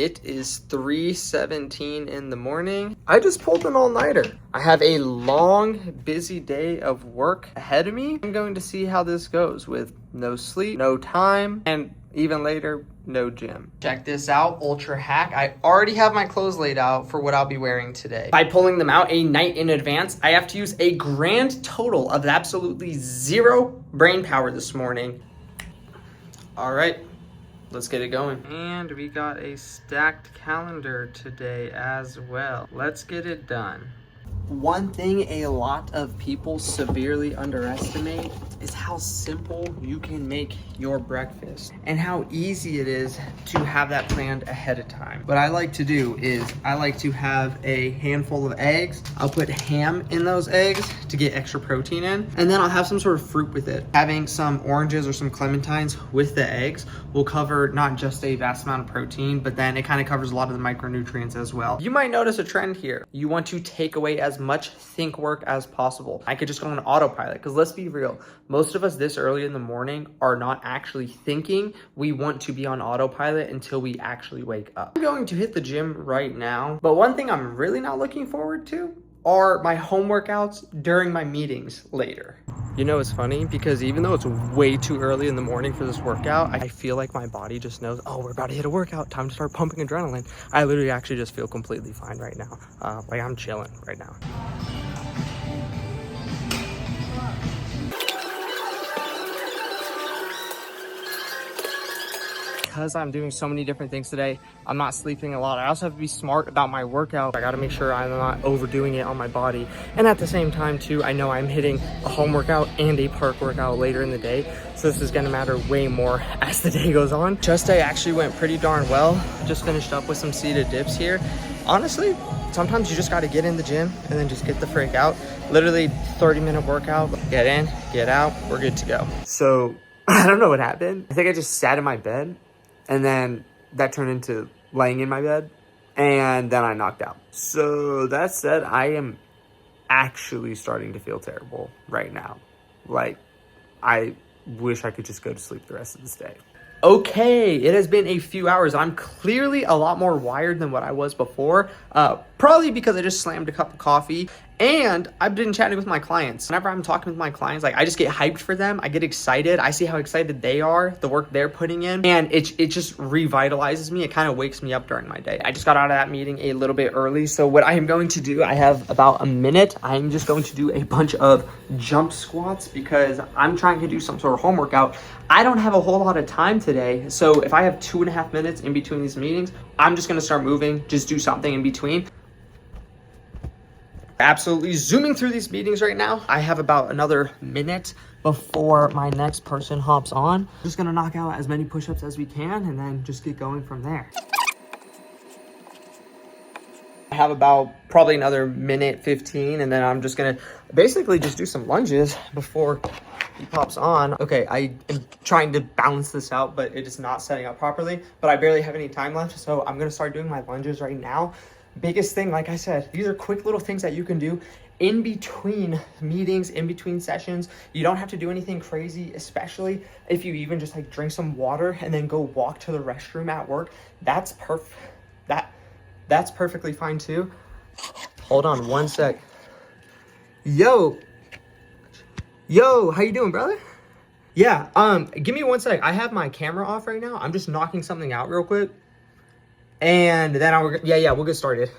It is 3:17 in the morning. I just pulled an all-nighter. I have a long, busy day of work ahead of me. I'm going to see how this goes with no sleep, no time, and even later, no gym. Check this out, Ultra Hack. I already have my clothes laid out for what I'll be wearing today. By pulling them out a night in advance, I have to use a grand total of absolutely 0 brain power this morning. All right. Let's get it going. And we got a stacked calendar today as well. Let's get it done. One thing a lot of people severely underestimate is how simple you can make your breakfast and how easy it is to have that planned ahead of time. What I like to do is I like to have a handful of eggs. I'll put ham in those eggs to get extra protein in, and then I'll have some sort of fruit with it. Having some oranges or some clementines with the eggs will cover not just a vast amount of protein, but then it kind of covers a lot of the micronutrients as well. You might notice a trend here. You want to take away as much think work as possible. I could just go on autopilot, because let's be real, most of us this early in the morning are not actually thinking. We want to be on autopilot until we actually wake up. I'm going to hit the gym right now, but one thing I'm really not looking forward to are my home workouts during my meetings later. You know, it's funny because even though it's way too early in the morning for this workout, I feel like my body just knows, oh, we're about to hit a workout, time to start pumping adrenaline. I literally actually just feel completely fine right now. Like I'm chilling right now. Because I'm doing so many different things today, I'm not sleeping a lot. I also have to be smart about my workout. I got to make sure I'm not overdoing it on my body. And at the same time too, I know I'm hitting a home workout and a park workout later in the day. So this is going to matter way more as the day goes on. Chest day actually went pretty darn well. Just finished up with some seated dips here. Honestly, sometimes you just got to get in the gym and then just get the freak out. Literally 30-minute workout, get in, get out, we're good to go. So I don't know what happened. I think I just sat in my bed, and then that turned into laying in my bed, and then I knocked out. So that said, I am actually starting to feel terrible right now. Like, I wish I could just go to sleep the rest of this day. Okay, it has been a few hours. I'm clearly a lot more wired than what I was before. Probably because I just slammed a cup of coffee, and I've been chatting with my clients. Whenever I'm talking with my clients, like I just get hyped for them. I get excited. I see how excited they are, the work they're putting in, and it just revitalizes me. It kind of wakes me up during my day. I just got out of that meeting a little bit early, so what I am going to do, I have about a minute. I'm just going to do a bunch of jump squats because I'm trying to do some sort of home workout. I don't have a whole lot of time today, so if I have 2.5 minutes in between these meetings, I'm just gonna start moving, just do something in between. Absolutely zooming through these meetings right now. I have about another minute before my next person hops on. Just gonna knock out as many push-ups as we can and then just get going from there. I have about probably another minute 15, and then I'm just gonna basically just do some lunges before he pops on. Okay, I am trying to balance this out, but it is not setting up properly, but I barely have any time left, so I'm gonna start doing my lunges right now. Biggest thing, like I said, these are quick little things that you can do in between meetings, in between sessions. You don't have to do anything crazy, especially if you even just like drink some water and then go walk to the restroom at work. That's perfectly fine too. Hold on one sec. Yo, how you doing, brother? Yeah, give me one sec. I have my camera off right now. I'm just knocking something out real quick. And then we'll get started.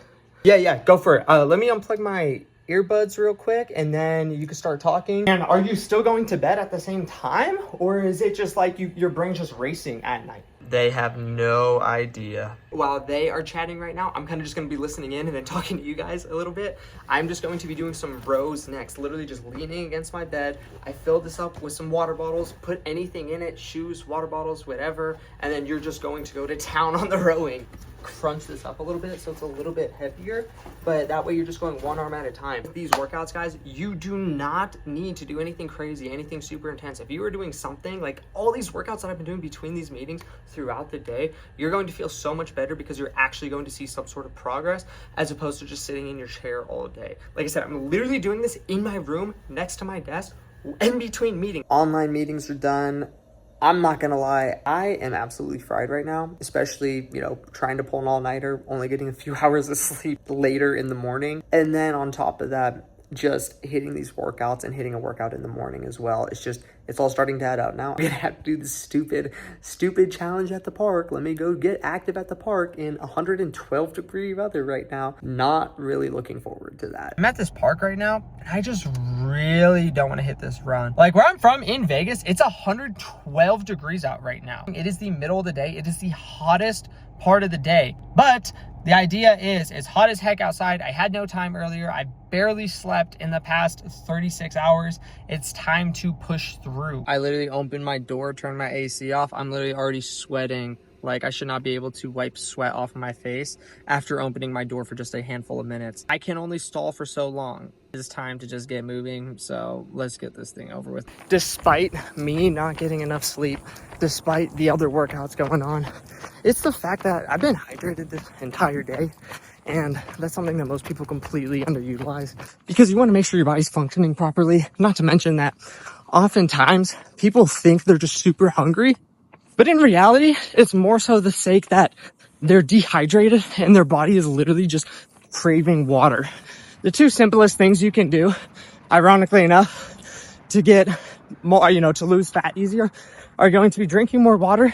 Yeah, go for it. Let me unplug my earbuds real quick, and then you can start talking. And are you still going to bed at the same time? Or is it just like your brain's just racing at night? They have no idea. While they are chatting right now, I'm kind of just going to be listening in and then talking to you guys a little bit. I'm just going to be doing some rows next, literally just leaning against my bed. I filled this up with some water bottles, put anything in it, shoes, water bottles, whatever, and then you're just going to go to town on the rowing. Crunch this up a little bit so it's a little bit heavier, but that way you're just going one arm at a time. These workouts, guys, you do not need to do anything crazy, anything super intense. If you are doing something like all these workouts that I've been doing between these meetings throughout the day, you're going to feel so much better because you're actually going to see some sort of progress as opposed to just sitting in your chair all day. Like I said, I'm literally doing this in my room next to my desk in between meetings. Online meetings are done. I'm not gonna lie, I am absolutely fried right now, especially, you know, trying to pull an all-nighter, only getting a few hours of sleep later in the morning. And then on top of that, just hitting these workouts and hitting a workout in the morning as well. It's all starting to add up. Now I'm gonna have to do this stupid challenge at the park. Let me go get active at the park in 112-degree weather right now. Not really looking forward to that. I'm at this park right now, and I just really don't want to hit this run. Like where I'm from in Vegas, it's 112 degrees out right now. It is the middle of the day. It is the hottest part of the day. But the idea is it's hot as heck outside. I had no time earlier. I barely slept in the past 36 hours. It's time to push through. I literally opened my door, turned my AC off. I'm literally already sweating. Like I should not be able to wipe sweat off of my face after opening my door for just a handful of minutes. I can only stall for so long. It's time to just get moving. So let's get this thing over with. Despite me not getting enough sleep, despite the other workouts going on, it's the fact that I've been hydrated this entire day. And that's something that most people completely underutilize because you want to make sure your body's functioning properly. Not to mention that oftentimes people think they're just super hungry, but in reality, it's more so the sake that they're dehydrated and their body is literally just craving water. The two simplest things you can do, ironically enough, to get more, to lose fat easier, are going to be drinking more water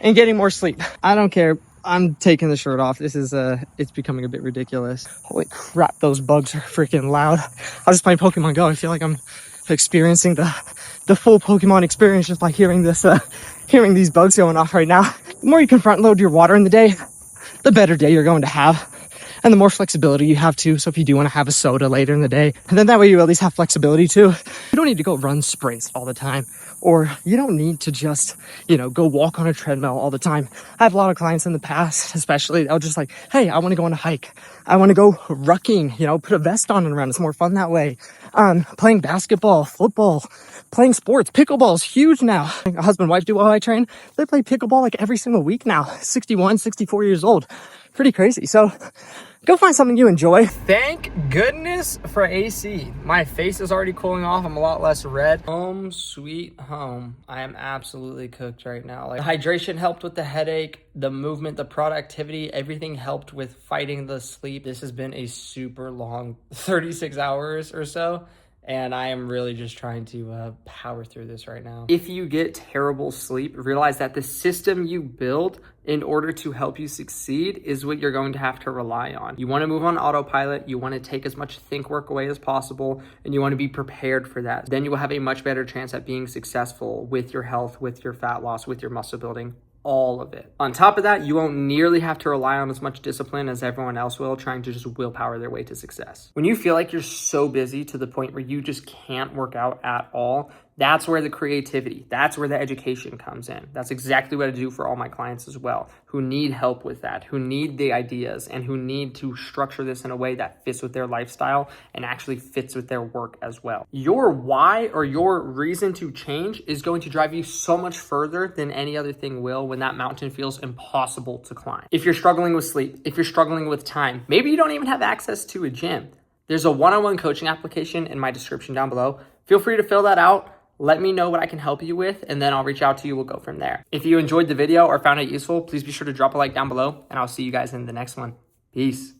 and getting more sleep. I don't care. I'm taking the shirt off. This is it's becoming a bit ridiculous. Holy crap, those bugs are freaking loud. I was just playing Pokemon Go. I feel like I'm experiencing the full Pokemon experience just by hearing hearing these bugs going off right now. The more you can front load your water in the day, the better day you're going to have. And the more flexibility you have too. So if you do want to have a soda later in the day, and then that way you at least have flexibility too. You don't need to go run sprints all the time, or you don't need to just, go walk on a treadmill all the time. I have a lot of clients in the past, especially, they'll just like, hey, I want to go on a hike. I want to go rucking, put a vest on and run. It's more fun that way. Playing basketball, football, playing sports. Pickleball is huge now. A husband, wife duo I train, they play pickleball like every single week now. 61, 64 years old. Pretty crazy. So go find something you enjoy. Thank goodness for AC. My face is already cooling off. I'm a lot less red. Home sweet home. I am absolutely cooked right now. Like, the hydration helped with the headache, the movement, the productivity, everything helped with fighting the sleep. This has been a super long 36 hours or so. And I am really just trying to power through this right now. If you get terrible sleep, realize that the system you build in order to help you succeed is what you're going to have to rely on. You want to move on autopilot. You want to take as much think work away as possible, and you want to be prepared for that. Then you will have a much better chance at being successful with your health, with your fat loss, with your muscle building. All of it. On top of that, you won't nearly have to rely on as much discipline as everyone else will, trying to just willpower their way to success. When you feel like you're so busy to the point where you just can't work out at all, that's where the creativity, that's where the education comes in. That's exactly what I do for all my clients as well, who need help with that, who need the ideas, and who need to structure this in a way that fits with their lifestyle and actually fits with their work as well. Your why or your reason to change is going to drive you so much further than any other thing will when that mountain feels impossible to climb. If you're struggling with sleep, if you're struggling with time, maybe you don't even have access to a gym, there's a one-on-one coaching application in my description down below. Feel free to fill that out. Let me know what I can help you with, and then I'll reach out to you. We'll go from there. If you enjoyed the video or found it useful, please be sure to drop a like down below, and I'll see you guys in the next one. Peace.